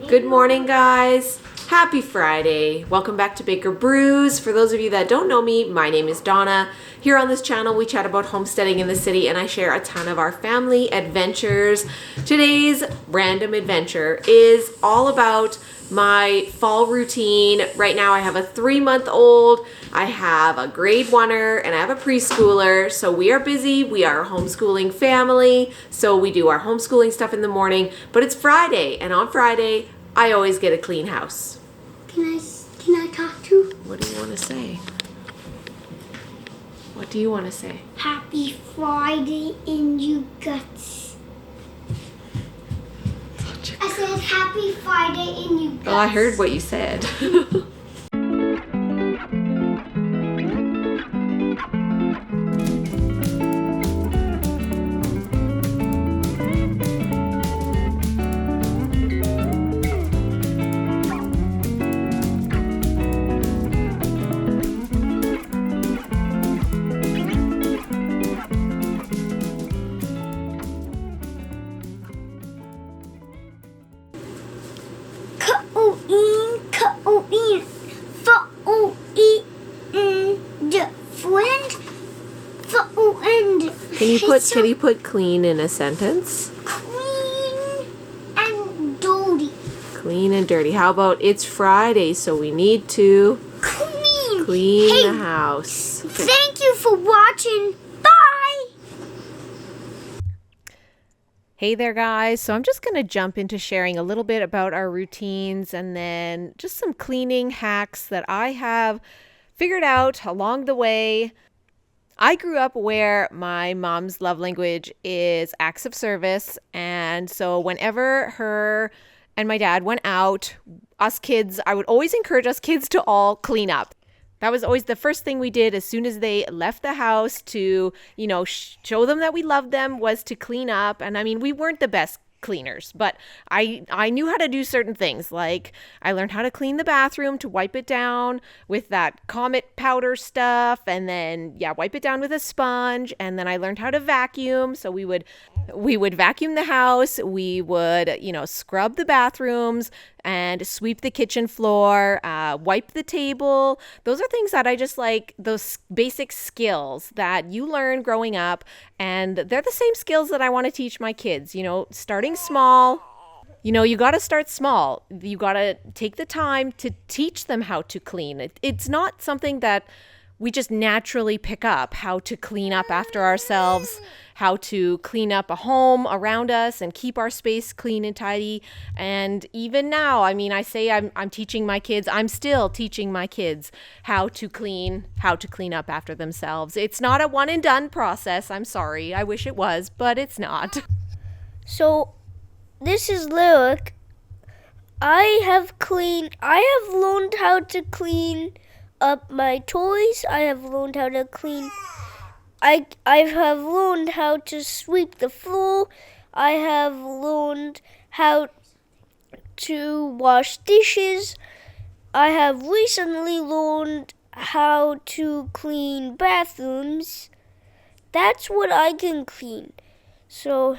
Good morning, guys. Happy Friday. Welcome back to Baker Brews. For those of you that don't know me, my name is Donna. Here on this channel, we chat about homesteading in the city and I share a ton of our family adventures. Today's random adventure is all about my fall routine. Right now I have a 3-month-old, I have a grade 1er, and I have a preschooler. So we are busy. We are a homeschooling family. So we do our homeschooling stuff in the morning, but it's Friday, and on Friday, I always get a clean house. Can I talk to? What do you want to say? What do you want to say? Happy Friday in you guts. I said happy Friday in you guts. Oh, I heard what you said. Can you put clean in a sentence? Clean and dirty. Clean and dirty. How about it's Friday, so we need to clean the house. Okay. Thank you for watching. Bye. Hey there, guys. So I'm just going to jump into sharing a little bit about our routines and then just some cleaning hacks that I have figured out along the way. I grew up where my mom's love language is acts of service. And so whenever her and my dad went out, us kids, I would always encourage us kids to all clean up. That was always the first thing we did as soon as they left the house to, show them that we loved them, was to clean up. And I mean, we weren't the best cleaners, but I knew how to do certain things. Like I learned how to clean the bathroom, to wipe it down with that Comet powder stuff, and then wipe it down with a sponge. And then I learned how to vacuum. So we would vacuum the house, we would scrub the bathrooms and sweep the kitchen floor, wipe the table. Those are things that I just like, those basic skills that you learn growing up, and they're the same skills that I want to teach my kids. Starting small. You got to start small. You got to take the time to teach them how to clean. It's not something that we just naturally pick up, how to clean up after ourselves, how to clean up a home around us and keep our space clean and tidy. And even now, I say I'm teaching my kids, I'm still teaching my kids how to clean up after themselves. It's not a one and done process. I'm sorry. I wish it was, but it's not. So, this is Lyric. I have learned how to clean up my toys. I have learned how to clean. I have learned how to sweep the floor. I have learned how to wash dishes. I have recently learned how to clean bathrooms. That's what I can clean. So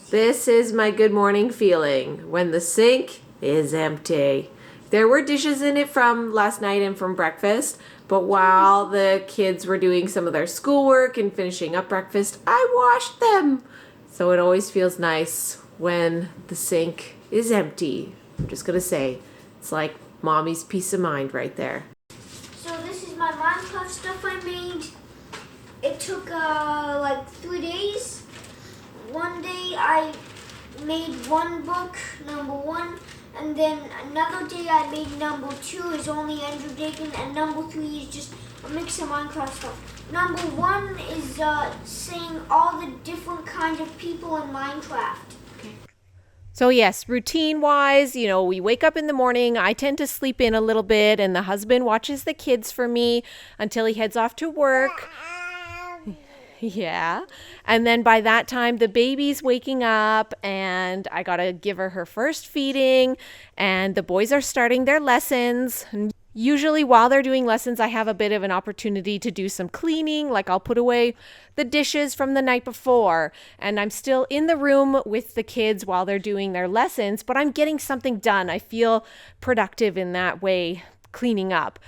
this is my good morning feeling when the sink is empty. There were dishes in it from last night and from breakfast, but while the kids were doing some of their schoolwork and finishing up breakfast, I washed them. So it always feels nice when the sink is empty. I'm just going to say, it's like mommy's peace of mind right there. So this is my Minecraft stuff I made. It took like 3 days. One day I made one book, number 1. And then another day I made number 2 is only Andrew Dakin, and number 3 is just a mix of Minecraft stuff. Number 1 is saying all the different kinds of people in Minecraft. Okay. So yes, routine-wise, we wake up in the morning. I tend to sleep in a little bit, and the husband watches the kids for me until he heads off to work. Yeah. And then by that time, the baby's waking up and I got to give her first feeding and the boys are starting their lessons. Usually while they're doing lessons, I have a bit of an opportunity to do some cleaning, like I'll put away the dishes from the night before, and I'm still in the room with the kids while they're doing their lessons, but I'm getting something done. I feel productive in that way, cleaning up.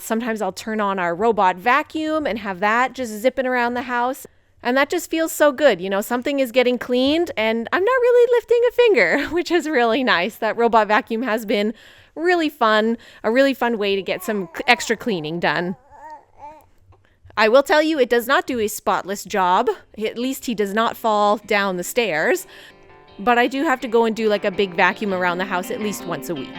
Sometimes I'll turn on our robot vacuum and have that just zipping around the house. And that just feels so good. Something is getting cleaned and I'm not really lifting a finger, which is really nice. That robot vacuum has been really fun, a really fun way to get some extra cleaning done. I will tell you, it does not do a spotless job. At least he does not fall down the stairs. But I do have to go and do like a big vacuum around the house at least once a week.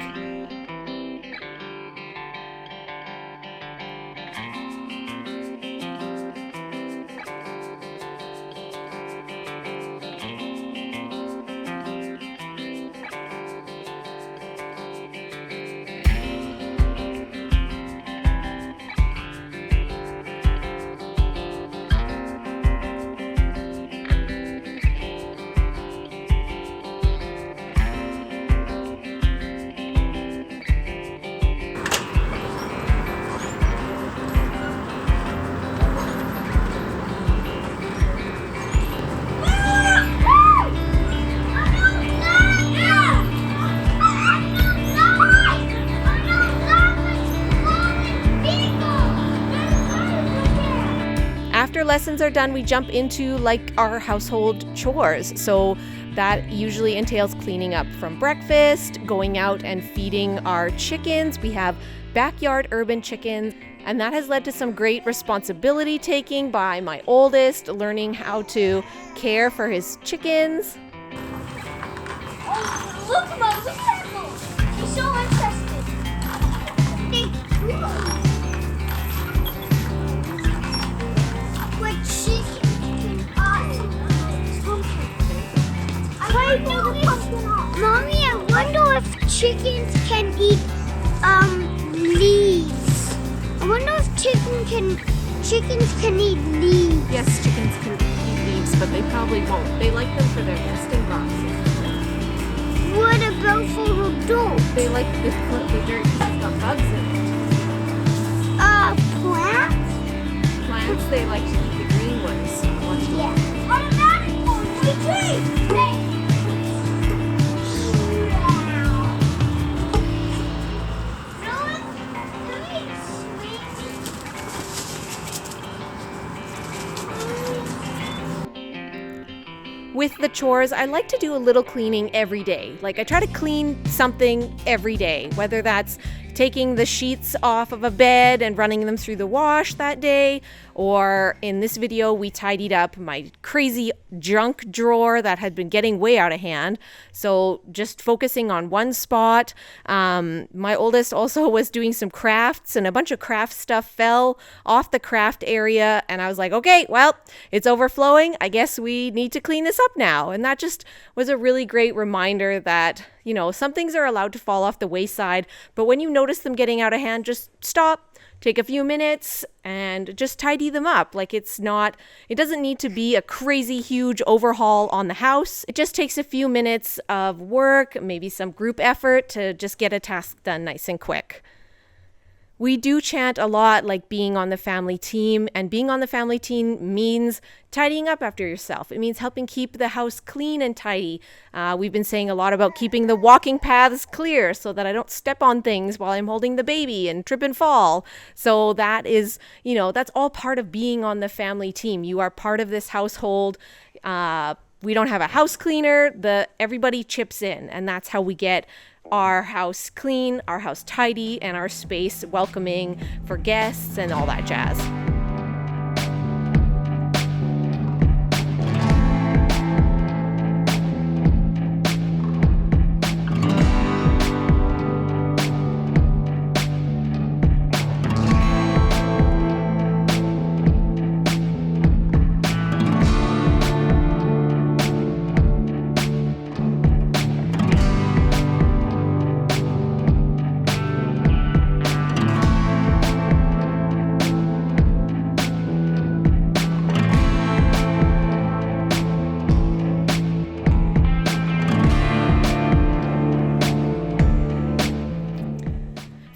After lessons are done, we jump into like our household chores. So that usually entails cleaning up from breakfast, going out and feeding our chickens. We have backyard urban chickens, and that has led to some great responsibility taking by my oldest, learning how to care for his chickens. Oh, look at that one. He's so interested. What chicken Mommy, I wonder if chickens can eat leaves. I wonder if chickens can eat leaves. Yes, chickens can eat leaves, but they probably won't. They like them for their nesting boxes. What about for the dog? They like the dirt that's got bugs in it. Plants? Plants, they like to eat the green ones. Yeah. Automatic one, With the chores, I like to do a little cleaning every day. Like I try to clean something every day, whether that's taking the sheets off of a bed and running them through the wash that day, or in this video, we tidied up my crazy junk drawer that had been getting way out of hand. So just focusing on one spot. My oldest also was doing some crafts, and a bunch of craft stuff fell off the craft area. And I was like, okay, well, it's overflowing. I guess we need to clean this up now. And that just was a really great reminder that, some things are allowed to fall off the wayside, but when you notice them getting out of hand, just stop, take a few minutes and just tidy them up. Like it doesn't need to be a crazy huge overhaul on the house. It just takes a few minutes of work, maybe some group effort to just get a task done nice and quick. We do chant a lot like being on the family team, and being on the family team means tidying up after yourself. It means helping keep the house clean and tidy. We've been saying a lot about keeping the walking paths clear so that I don't step on things while I'm holding the baby and trip and fall. So that is, that's all part of being on the family team. You are part of this household. We don't have a house cleaner. Everybody chips in, and that's how we get our house clean, our house tidy, and our space welcoming for guests and all that jazz.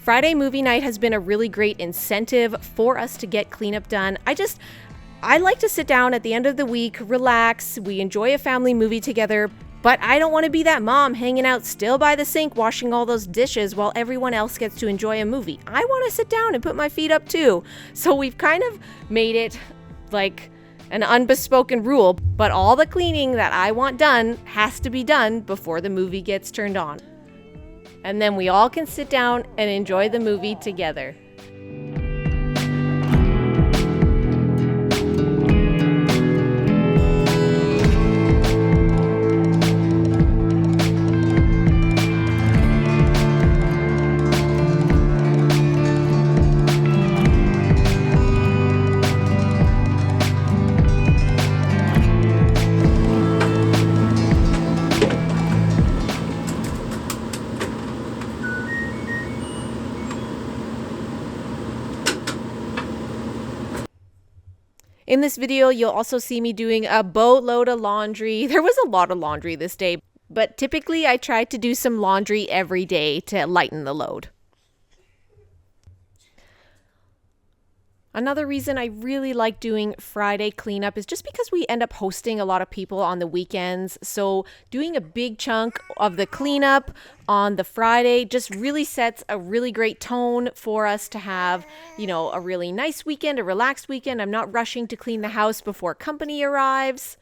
Friday movie night has been a really great incentive for us to get cleanup done. I like to sit down at the end of the week, relax, we enjoy a family movie together, but I don't want to be that mom hanging out still by the sink washing all those dishes while everyone else gets to enjoy a movie. I want to sit down and put my feet up too. So we've kind of made it like an unbespoken rule, but all the cleaning that I want done has to be done before the movie gets turned on. And then we all can sit down and enjoy the movie together. In this video, you'll also see me doing a boatload of laundry. There was a lot of laundry this day, but typically I try to do some laundry every day to lighten the load. Another reason I really like doing Friday cleanup is just because we end up hosting a lot of people on the weekends. So doing a big chunk of the cleanup on the Friday just really sets a really great tone for us to have, a really nice weekend, a relaxed weekend. I'm not rushing to clean the house before company arrives.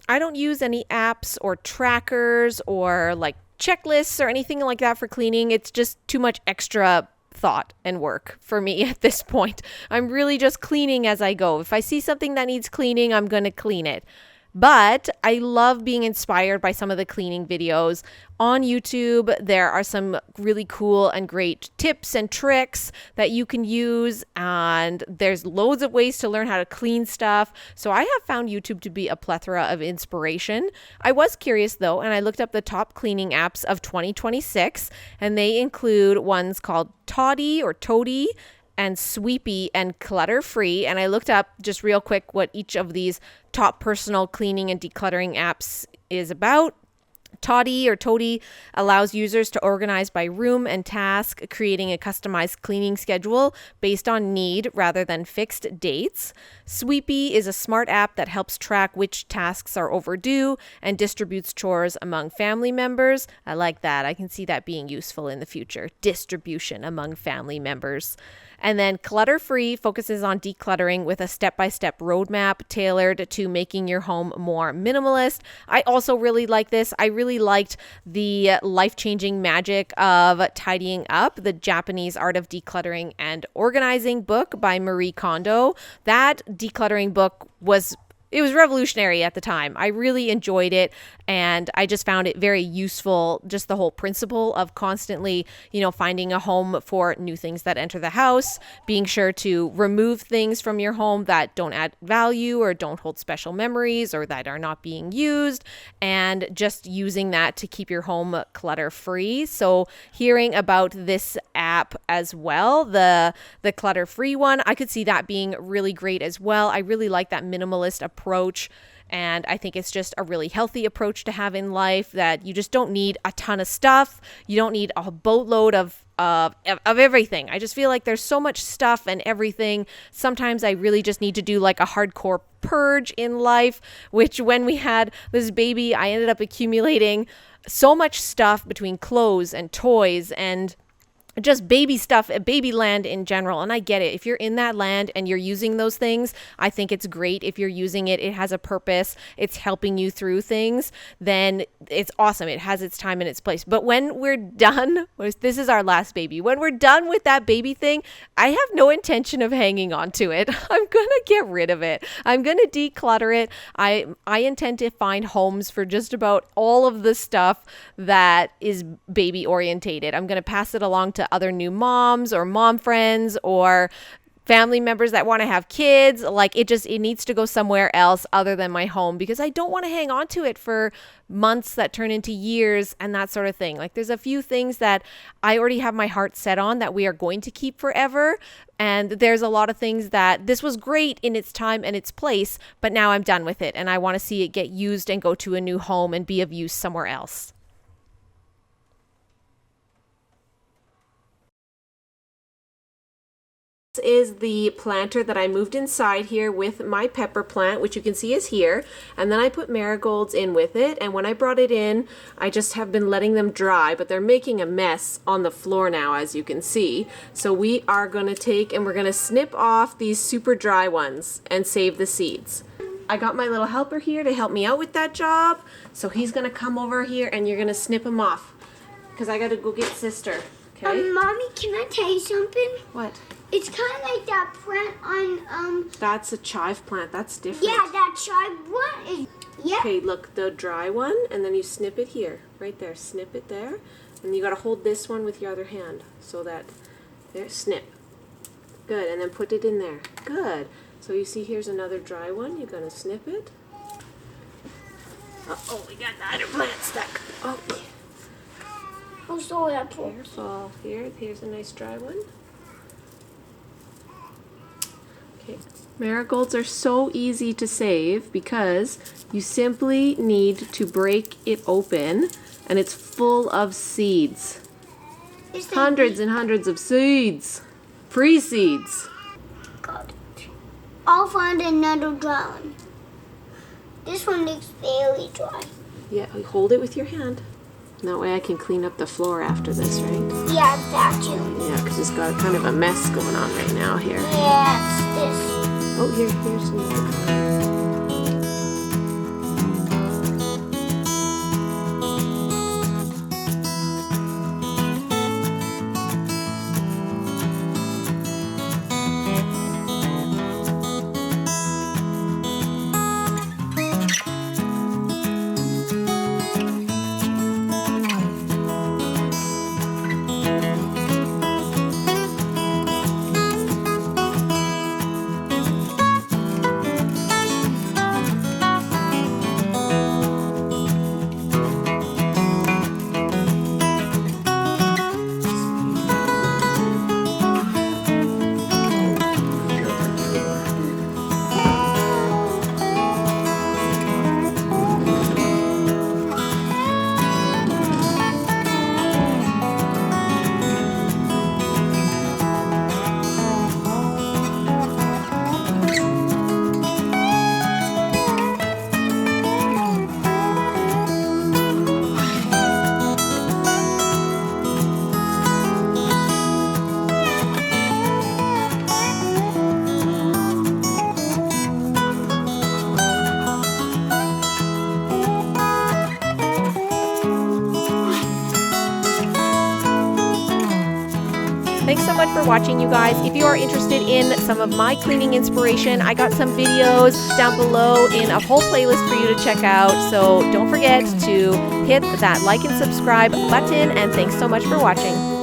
I don't use any apps or trackers or like checklists or anything like that for cleaning. It's just too much extra thought and work for me at this point. I'm really just cleaning as I go. If I see something that needs cleaning, I'm going to clean it. But I love being inspired by some of the cleaning videos on YouTube. There are some really cool and great tips and tricks that you can use, and there's loads of ways to learn how to clean stuff. So I have found YouTube to be a plethora of inspiration. I was curious though, and I looked up the top cleaning apps of 2026, and they include ones called Toddy or Toady and Sweepy and Clutter Free. And I looked up just real quick what each of these top personal cleaning and decluttering apps is about. Toddy or Toady allows users to organize by room and task, creating a customized cleaning schedule based on need rather than fixed dates. Sweepy is a smart app that helps track which tasks are overdue and distributes chores among family members. I like that. I can see that being useful in the future. Distribution among family members. And then Clutter Free focuses on decluttering with a step-by-step roadmap tailored to making your home more minimalist. I also really like this. I really liked the life-changing magic of tidying up, the Japanese Art of Decluttering and Organizing book by Marie Kondo. That decluttering book was revolutionary at the time. I really enjoyed it, and I just found it very useful, just the whole principle of constantly, finding a home for new things that enter the house, being sure to remove things from your home that don't add value or don't hold special memories or that are not being used, and just using that to keep your home clutter free. So hearing about this app as well, the clutter free one, I could see that being really great as well. I really like that minimalist approach, and I think it's just a really healthy approach to have in life, that you just don't need a ton of stuff. You don't need a boatload of everything. I just feel like there's so much stuff and everything. Sometimes I really just need to do like a hardcore purge in life, which when we had this baby, I ended up accumulating so much stuff between clothes and toys and just baby stuff, baby land in general. And I get it. If you're in that land and you're using those things, I think it's great. If you're using it, it has a purpose, it's helping you through things, then it's awesome. It has its time and its place. But when we're done, this is our last baby, when we're done with that baby thing, I have no intention of hanging on to it. I'm going to get rid of it. I'm going to declutter it. I intend to find homes for just about all of the stuff that is baby orientated. I'm going to pass it along to other new moms or mom friends or family members that want to have kids. Like it needs to go somewhere else other than my home, because I don't want to hang on to it for months that turn into years and that sort of thing. Like there's a few things that I already have my heart set on that we are going to keep forever. And there's a lot of things that this was great in its time and its place, but now I'm done with it and I want to see it get used and go to a new home and be of use somewhere else. This is the planter that I moved inside here with my pepper plant, which you can see is here. And then I put marigolds in with it. And when I brought it in, I just have been letting them dry, but they're making a mess on the floor now, as you can see. So we are going to take and we're going to snip off these super dry ones and save the seeds. I got my little helper here to help me out with that job. So he's going to come over here and you're going to snip him off because I got to go get sister. Okay? Mommy, can I tell you something? What? It's kind of like that plant on, That's a chive plant. That's different. Yeah, that chive one is, yeah. Okay, look, the dry one, and then you snip it here, right there. Snip it there, and you got to hold this one with your other hand so that, there, snip. Good, and then put it in there. Good. So you see here's another dry one. You're going to snip it. Uh-oh, we got the other plant stuck. Okay. Oh, sorry, I pulled. Careful. Here's a nice dry one. Okay. Marigolds are so easy to save because you simply need to break it open and it's full of seeds. Hundreds and hundreds of seeds. Free seeds. God. I'll find another dry one. This one looks very dry. Yeah, hold it with your hand. That way I can clean up the floor after this, right? Yeah, vacuum. Yeah, because it's got kind of a mess going on right now here. Yeah, it's this. Oh, here's another. Thanks so much for watching, you guys. If you are interested in some of my cleaning inspiration, I got some videos down below in a whole playlist for you to check out. So don't forget to hit that like and subscribe button, and thanks so much for watching.